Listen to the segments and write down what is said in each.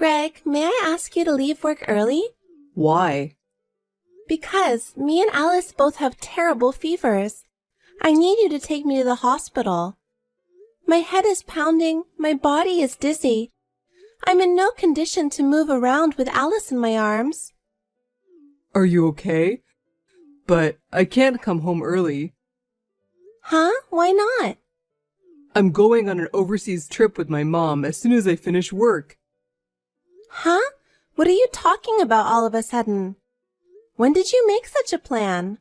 Greg, may I ask you to leave work early? Why? Because me and Alice both have terrible fevers. I need you to take me to the hospital. My head is pounding, my body is dizzy. I'm in no condition to move around with Alice in my arms. Are you okay? But I can't come home early. Huh? Why not? I'm going on an overseas trip with my mom as soon as I finish work. Huh? What are you talking about all of a sudden? When did you make such a plan?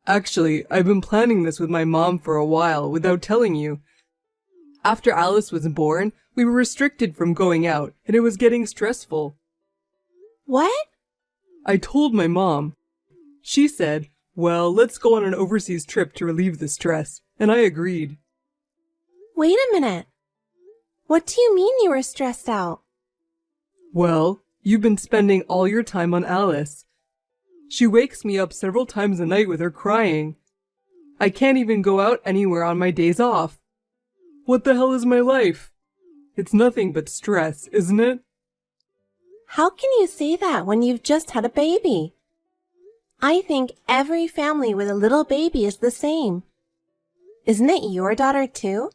Actually, I've been planning this with my mom for a while without telling you. After Alice was born, we were restricted from going out, and it was getting stressful. What? I told my mom. She said, well, let's go on an overseas trip to relieve the stress, and I agreed. Wait a minute. What do you mean you were stressed out? Well, you've been spending all your time on Alice. She wakes me up several times a night with her crying. I can't even go out anywhere on my days off. What the hell is my life? It's nothing but stress, isn't it? How can you say that when you've just had a baby? I think every family with a little baby is the same. Isn't it your daughter too?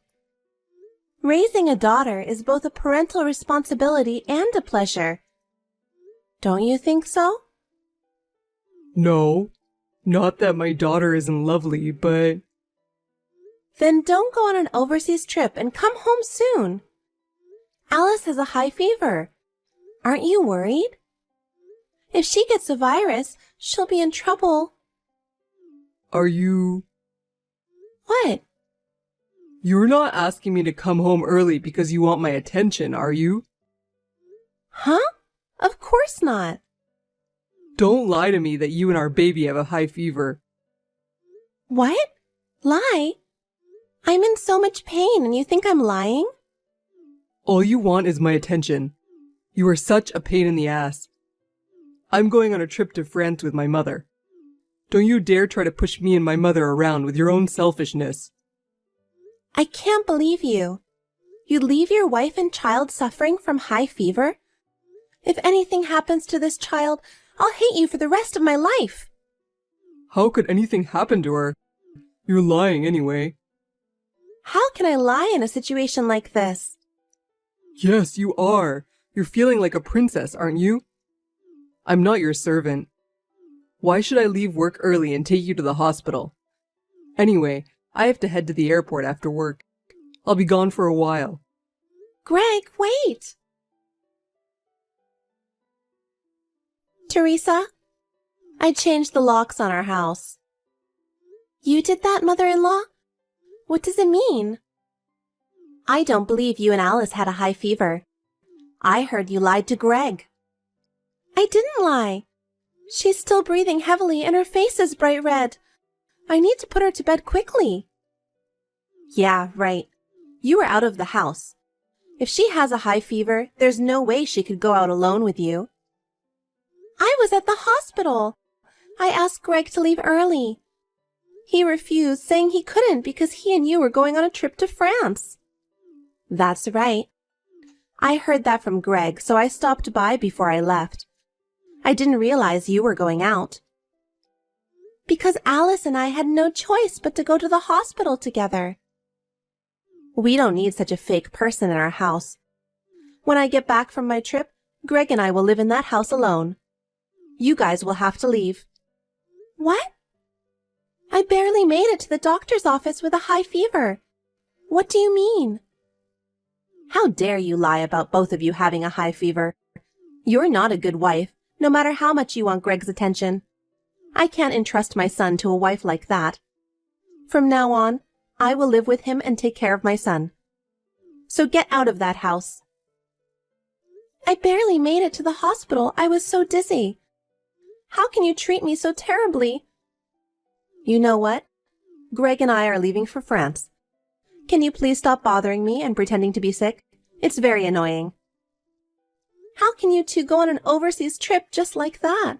Raising a daughter is both a parental responsibility and a pleasure. Don't you think so? No, not that my daughter isn't lovely, but... Then don't go on an overseas trip and come home soon. Alice has a high fever. Aren't you worried? If she gets a virus, she'll be in trouble. Are you... What? You're not asking me to come home early because you want my attention, are you? Huh? Of course not. Don't lie to me that you and our baby have a high fever. What? Lie? I'm in so much pain and you think I'm lying? All you want is my attention. You are such a pain in the ass. I'm going on a trip to France with my mother. Don't you dare try to push me and my mother around with your own selfishness. I can't believe you. You'd leave your wife and child suffering from high fever? If anything happens to this child, I'll hate you for the rest of my life. How could anything happen to her? You're lying anyway. How can I lie in a situation like this? Yes, you are. You're feeling like a princess, aren't you? I'm not your servant. Why should I leave work early and take you to the hospital? Anyway, I have to head to the airport after work. I'll be gone for a while. Greg, wait! Teresa, I changed the locks on our house. You did that, mother-in-law? What does it mean? I don't believe you and Alice had a high fever. I heard you lied to Greg. I didn't lie. She's still breathing heavily and her face is bright red. I need to put her to bed quickly. Yeah, right. You were out of the house. If she has a high fever, there's no way she could go out alone with you. I was at the hospital. I asked Greg to leave early. He refused, saying he couldn't because he and you were going on a trip to France. That's right. I heard that from Greg, so I stopped by before I left. I didn't realize you were going out. Because Alice and I had no choice but to go to the hospital together. We don't need such a fake person in our house. When I get back from my trip, Greg and I will live in that house alone. You guys will have to leave. What? I barely made it to the doctor's office with a high fever. What do you mean? How dare you lie about both of you having a high fever? You're not a good wife, no matter how much you want Greg's attention. I can't entrust my son to a wife like that. From now on, I will live with him and take care of my son. So get out of that house. I barely made it to the hospital. I was so dizzy. How can you treat me so terribly? You know what? Greg and I are leaving for France. Can you please stop bothering me and pretending to be sick? It's very annoying. How can you two go on an overseas trip just like that?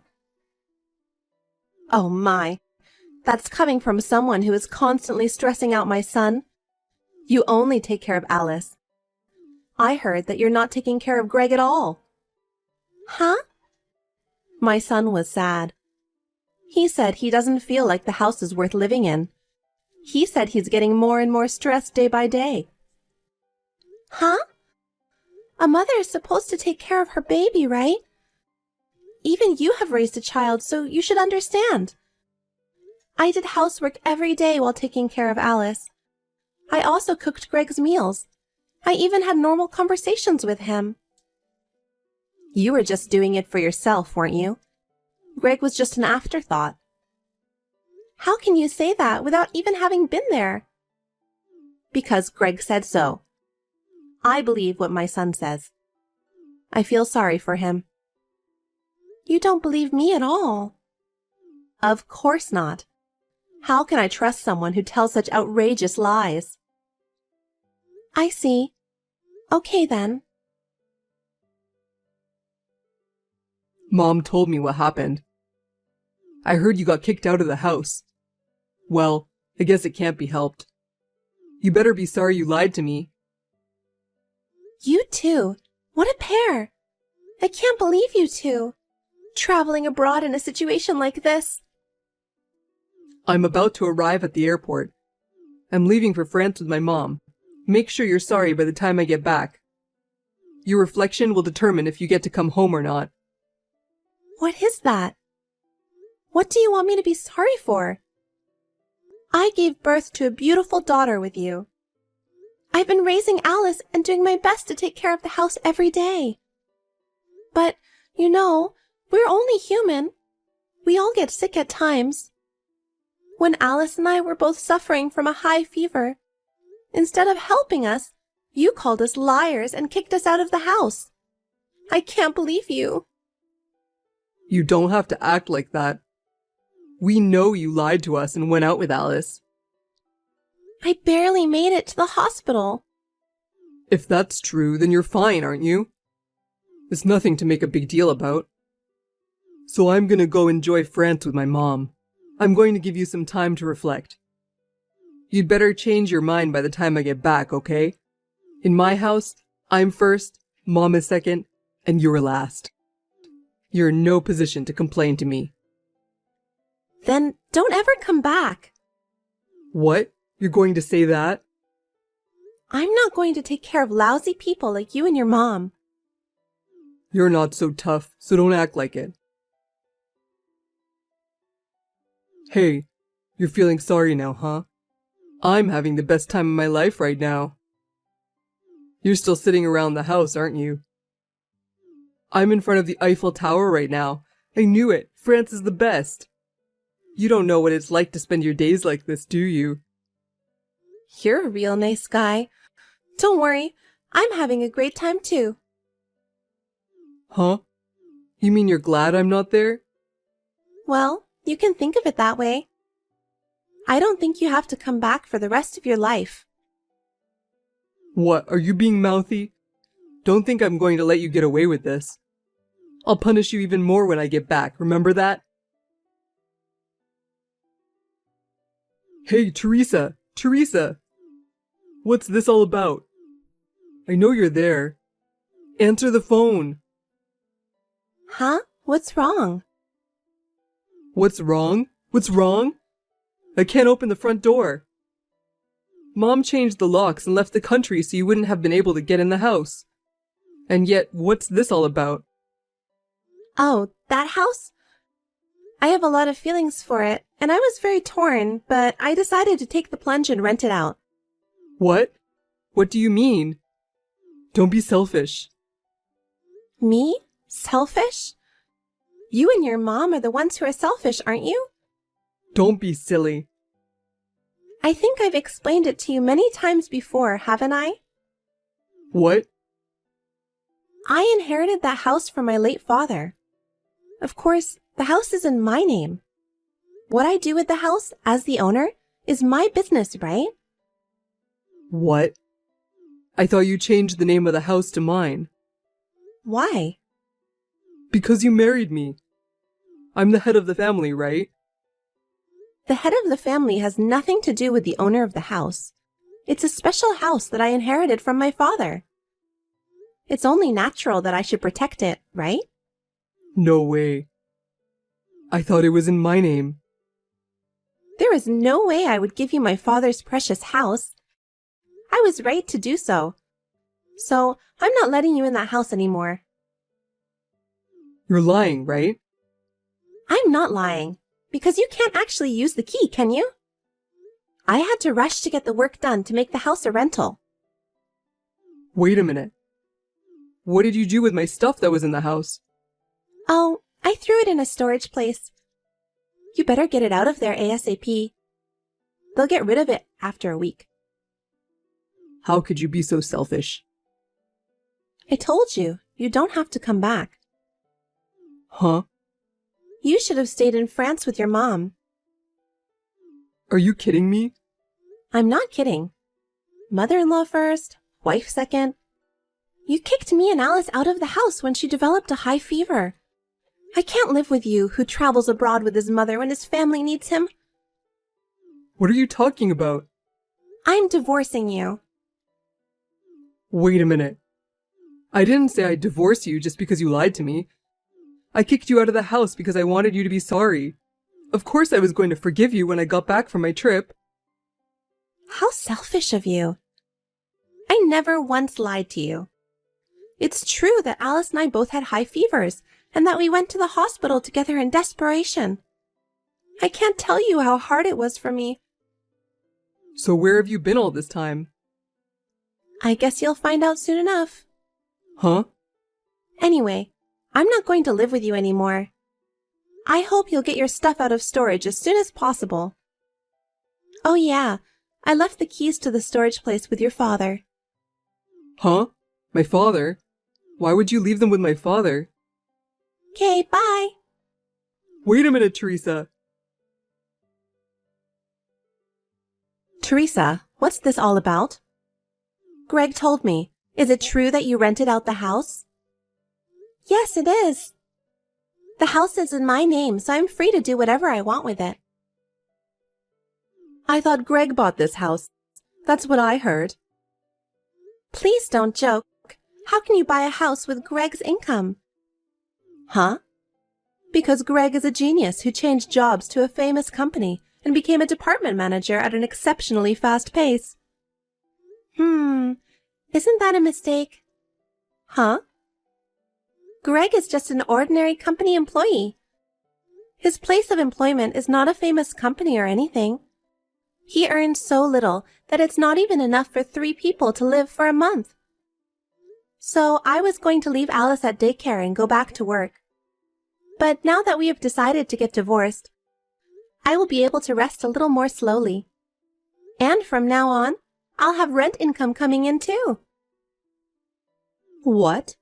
Oh my, that's coming from someone who is constantly stressing out my son. You only take care of Alice. I heard that you're not taking care of Greg at all. Huh? My son was sad. He said he doesn't feel like the house is worth living in. He said he's getting more and more stressed day by day. Huh? A mother is supposed to take care of her baby, right? Even you have raised a child, so you should understand. I did housework every day while taking care of Alice. I also cooked Greg's meals. I even had normal conversations with him. You were just doing it for yourself, weren't you? Greg was just an afterthought. How can you say that without even having been there? Because Greg said so. I believe what my son says. I feel sorry for him. You don't believe me at all. Of course not. How can I trust someone who tells such outrageous lies? I see. Okay then. Mom told me what happened. I heard you got kicked out of the house. Well, I guess it can't be helped. You better be sorry you lied to me. You two. What a pair. I can't believe you two. Traveling abroad in a situation like this. I'm about to arrive at the airport. I'm leaving for France with my mom. Make sure you're sorry by the time I get back. Your reflection will determine if you get to come home or not. What is that? What do you want me to be sorry for? I gave birth to a beautiful daughter with you. I've been raising Alice and doing my best to take care of the house every day. But, you know, we're only human. We all get sick at times. When Alice and I were both suffering from a high fever, instead of helping us, you called us liars and kicked us out of the house. I can't believe you. You don't have to act like that. We know you lied to us and went out with Alice. I barely made it to the hospital. If that's true, then you're fine, aren't you? It's nothing to make a big deal about. So I'm gonna go enjoy France with my mom. I'm going to give you some time to reflect. You'd better change your mind by the time I get back, okay? In my house, I'm first, Mom is second, and you're last. You're in no position to complain to me. Then don't ever come back. What? You're going to say that? I'm not going to take care of lousy people like you and your mom. You're not so tough, so don't act like it. Hey, you're feeling sorry now, huh? I'm having the best time of my life right now. You're still sitting around the house, aren't you? I'm in front of the Eiffel Tower right now. I knew it. France is the best. You don't know what it's like to spend your days like this, do you? You're a real nice guy. Don't worry, I'm having a great time too. Huh? You mean you're glad I'm not there? Well, you can think of it that way. I don't think you have to come back for the rest of your life. What, are you being mouthy? Don't think I'm going to let you get away with this. I'll punish you even more when I get back, remember that? Hey, Teresa! Teresa! What's this all about? I know you're there. Answer the phone. Huh? What's wrong? What's wrong? What's wrong? I can't open the front door. Mom changed the locks and left the country so you wouldn't have been able to get in the house. And yet, what's this all about? Oh, that house? I have a lot of feelings for it, and I was very torn, but I decided to take the plunge and rent it out. What? What do you mean? Don't be selfish. Me? Selfish? You and your mom are the ones who are selfish, aren't you? Don't be silly. I think I've explained it to you many times before, haven't I? What? I inherited that house from my late father. Of course, the house is in my name. What I do with the house, as the owner, is my business, right? What? I thought you changed the name of the house to mine. Why? Because you married me. I'm the head of the family, right? The head of the family has nothing to do with the owner of the house. It's a special house that I inherited from my father. It's only natural that I should protect it, right? No way. I thought it was in my name. There is no way I would give you my father's precious house. I was right to do so. So I'm not letting you in that house anymore. You're lying, right? I'm not lying, because you can't actually use the key, can you? I had to rush to get the work done to make the house a rental. Wait a minute. What did you do with my stuff that was in the house? Oh, I threw it in a storage place. You better get it out of there ASAP. They'll get rid of it after a week. How could you be so selfish? I told you, you don't have to come back. Huh? You should have stayed in France with your mom. Are you kidding me? I'm not kidding. Mother-in-law first, wife second. You kicked me and Alice out of the house when she developed a high fever. I can't live with you, who travels abroad with his mother when his family needs him. What are you talking about? I'm divorcing you. Wait a minute. I didn't say I'd divorce you just because you lied to me. I kicked you out of the house because I wanted you to be sorry. Of course I was going to forgive you when I got back from my trip. How selfish of you. I never once lied to you. It's true that Alice and I both had high fevers and that we went to the hospital together in desperation. I can't tell you how hard it was for me. So where have you been all this time? I guess you'll find out soon enough. Huh? Anyway, I'm not going to live with you anymore. I hope you'll get your stuff out of storage as soon as possible. Oh yeah, I left the keys to the storage place with your father. Huh? My father? Why would you leave them with my father? Okay, bye. Wait a minute, Teresa. Teresa, what's this all about? Greg told me. Is it true that you rented out the house? Yes, it is. The house is in my name, so I'm free to do whatever I want with it. I thought Greg bought this house. That's what I heard. Please don't joke. How can you buy a house with Greg's income? Huh? Because Greg is a genius who changed jobs to a famous company and became a department manager at an exceptionally fast pace. Isn't that a mistake? Huh? Greg is just an ordinary company employee. His place of employment is not a famous company or anything. He earns so little that it's not even enough for 3 people to live for a month. So I was going to leave Alice at daycare and go back to work. But now that we have decided to get divorced, I will be able to rest a little more slowly. And from now on, I'll have rent income coming in too. What?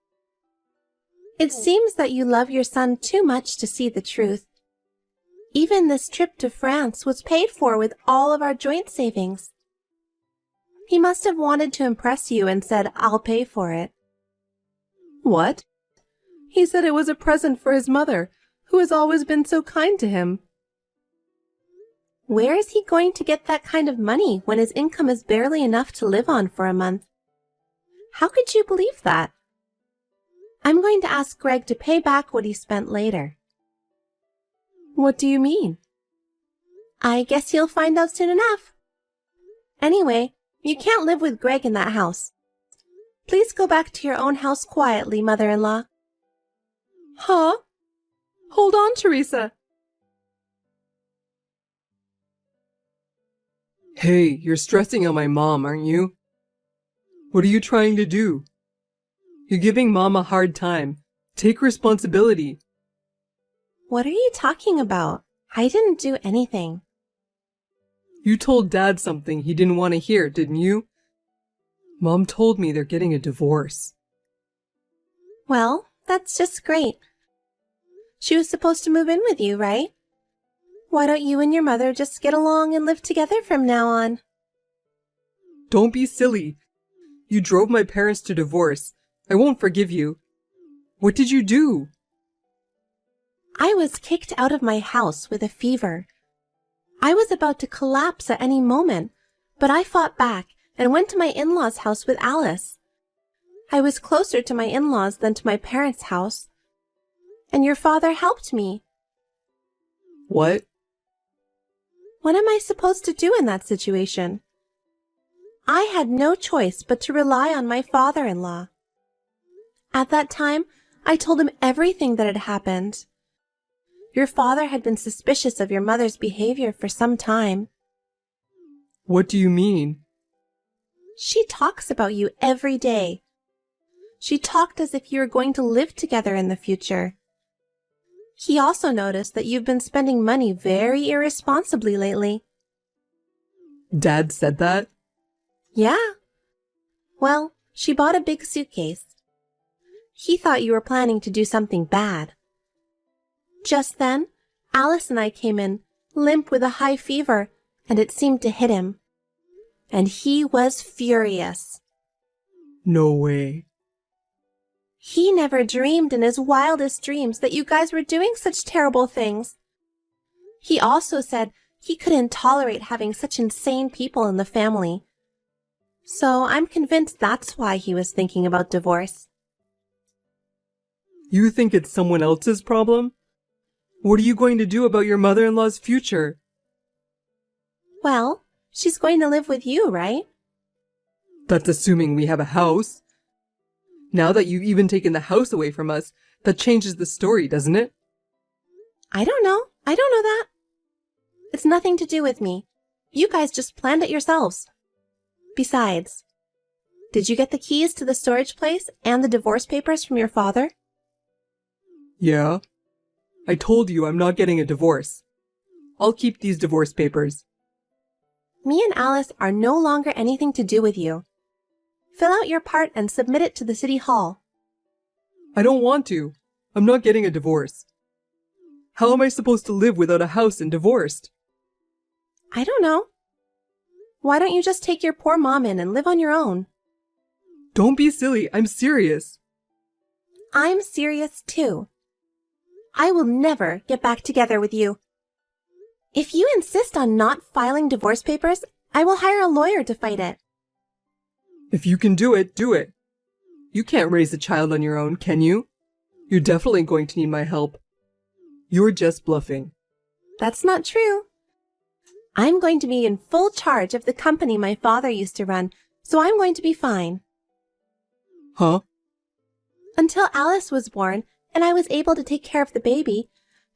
It seems that you love your son too much to see the truth. Even this trip to France was paid for with all of our joint savings. He must have wanted to impress you and said, "I'll pay for it." What? He said it was a present for his mother, who has always been so kind to him. Where is he going to get that kind of money when his income is barely enough to live on for a month? How could you believe that? I'm going to ask Greg to pay back what he spent later. What do you mean? I guess you'll find out soon enough. Anyway, you can't live with Greg in that house. Please go back to your own house quietly, mother-in-law. Huh? Hold on, Teresa. Hey, you're stressing out my mom, aren't you? What are you trying to do? You're giving Mom a hard time. Take responsibility. What are you talking about? I didn't do anything. You told Dad something he didn't want to hear, didn't you? Mom told me they're getting a divorce. Well, that's just great. She was supposed to move in with you, right? Why don't you and your mother just get along and live together from now on? Don't be silly. You drove my parents to divorce. I won't forgive you. What did you do? I was kicked out of my house with a fever. I was about to collapse at any moment, but I fought back and went to my in-laws' house with Alice. I was closer to my in-laws than to my parents' house. And your father helped me. What? What am I supposed to do in that situation? I had no choice but to rely on my father-in-law. At that time, I told him everything that had happened. Your father had been suspicious of your mother's behavior for some time. What do you mean? She talks about you every day. She talked as if you were going to live together in the future. He also noticed that you've been spending money very irresponsibly lately. Dad said that? Yeah. Well, she bought a big suitcase. He thought you were planning to do something bad. Just then, Alice and I came in, limp with a high fever, and it seemed to hit him. And he was furious. No way. He never dreamed in his wildest dreams that you guys were doing such terrible things. He also said he couldn't tolerate having such insane people in the family. So I'm convinced that's why he was thinking about divorce. You think it's someone else's problem? What are you going to do about your mother-in-law's future? Well, she's going to live with you, right? That's assuming we have a house. Now that you've even taken the house away from us, that changes the story, doesn't it? I don't know. I don't know that. It's nothing to do with me. You guys just planned it yourselves. Besides, did you get the keys to the storage place and the divorce papers from your father? Yeah. I told you I'm not getting a divorce. I'll keep these divorce papers. Me and Alice are no longer anything to do with you. Fill out your part and submit it to the city hall. I don't want to. I'm not getting a divorce. How am I supposed to live without a house and divorced? I don't know. Why don't you just take your poor mom in and live on your own? Don't be silly. I'm serious. I'm serious too. I will never get back together with you. If you insist on not filing divorce papers, I will hire a lawyer to fight it. If you can do it, do it. You can't raise a child on your own, can you? You're definitely going to need my help. You're just bluffing. That's not true. I'm going to be in full charge of the company my father used to run, so I'm going to be fine. Huh? Until Alice was born and I was able to take care of the baby,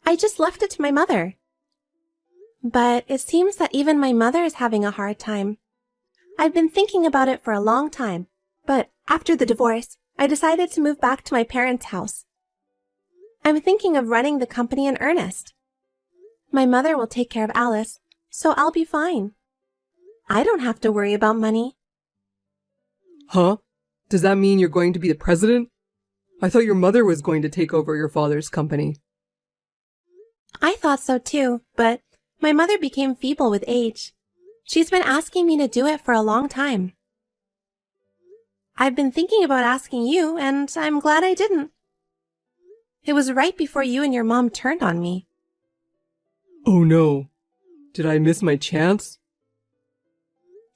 I just left it to my mother. But it seems that even my mother is having a hard time. I've been thinking about it for a long time, but after the divorce, I decided to move back to my parents' house. I'm thinking of running the company in earnest. My mother will take care of Alice, so I'll be fine. I don't have to worry about money. Huh? Does that mean you're going to be the president? I thought your mother was going to take over your father's company. I thought so too, but my mother became feeble with age. She's been asking me to do it for a long time. I've been thinking about asking you, and I'm glad I didn't. It was right before you and your mom turned on me. Oh no. Did I miss my chance?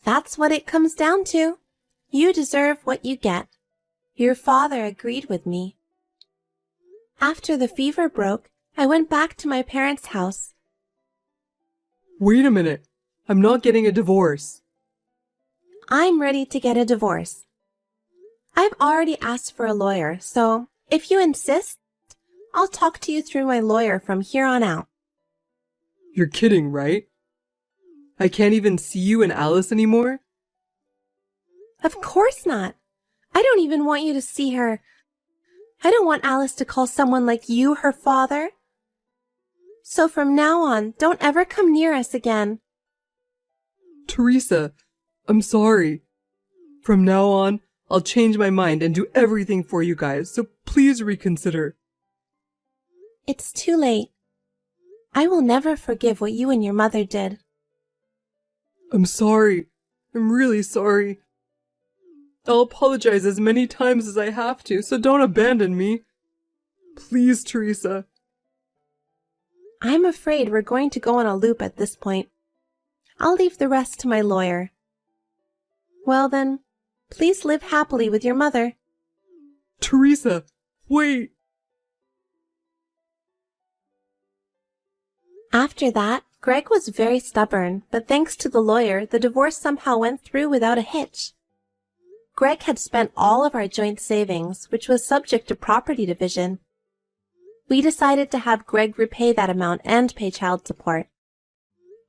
That's what it comes down to. You deserve what you get. Your father agreed with me. After the fever broke, I went back to my parents' house. Wait a minute. I'm not getting a divorce. I'm ready to get a divorce. I've already asked for a lawyer, so if you insist, I'll talk to you through my lawyer from here on out. You're kidding, right? I can't even see you and Alice anymore? Of course not. I don't even want you to see her. I don't want Alice to call someone like you her father. So from now on, don't ever come near us again. Teresa, I'm sorry. From now on, I'll change my mind and do everything for you guys, so please reconsider. It's too late. I will never forgive what you and your mother did. I'm sorry. I'm really sorry. I'll apologize as many times as I have to, so don't abandon me. Please, Teresa. I'm afraid we're going to go on a loop at this point. I'll leave the rest to my lawyer. Well then, please live happily with your mother. Teresa, wait! After that, Greg was very stubborn, but thanks to the lawyer, the divorce somehow went through without a hitch. Greg had spent all of our joint savings, which was subject to property division. We decided to have Greg repay that amount and pay child support.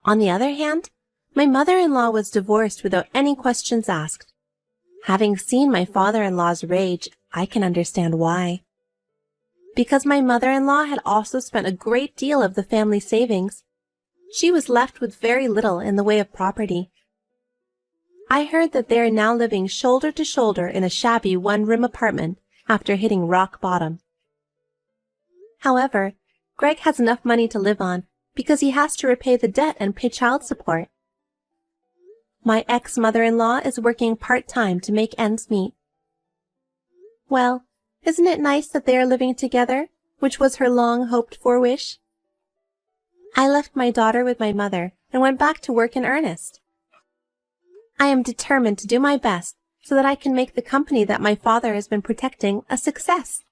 On the other hand, my mother-in-law was divorced without any questions asked. Having seen my father-in-law's rage, I can understand why. Because my mother-in-law had also spent a great deal of the family savings, she was left with very little in the way of property. I heard that they are now living shoulder to shoulder in a shabby one-room apartment after hitting rock bottom. However, Greg has enough money to live on because he has to repay the debt and pay child support. My ex-mother-in-law is working part-time to make ends meet. Well, isn't it nice that they are living together, which was her long-hoped-for wish? I left my daughter with my mother and went back to work in earnest. I am determined to do my best so that I can make the company that my father has been protecting a success.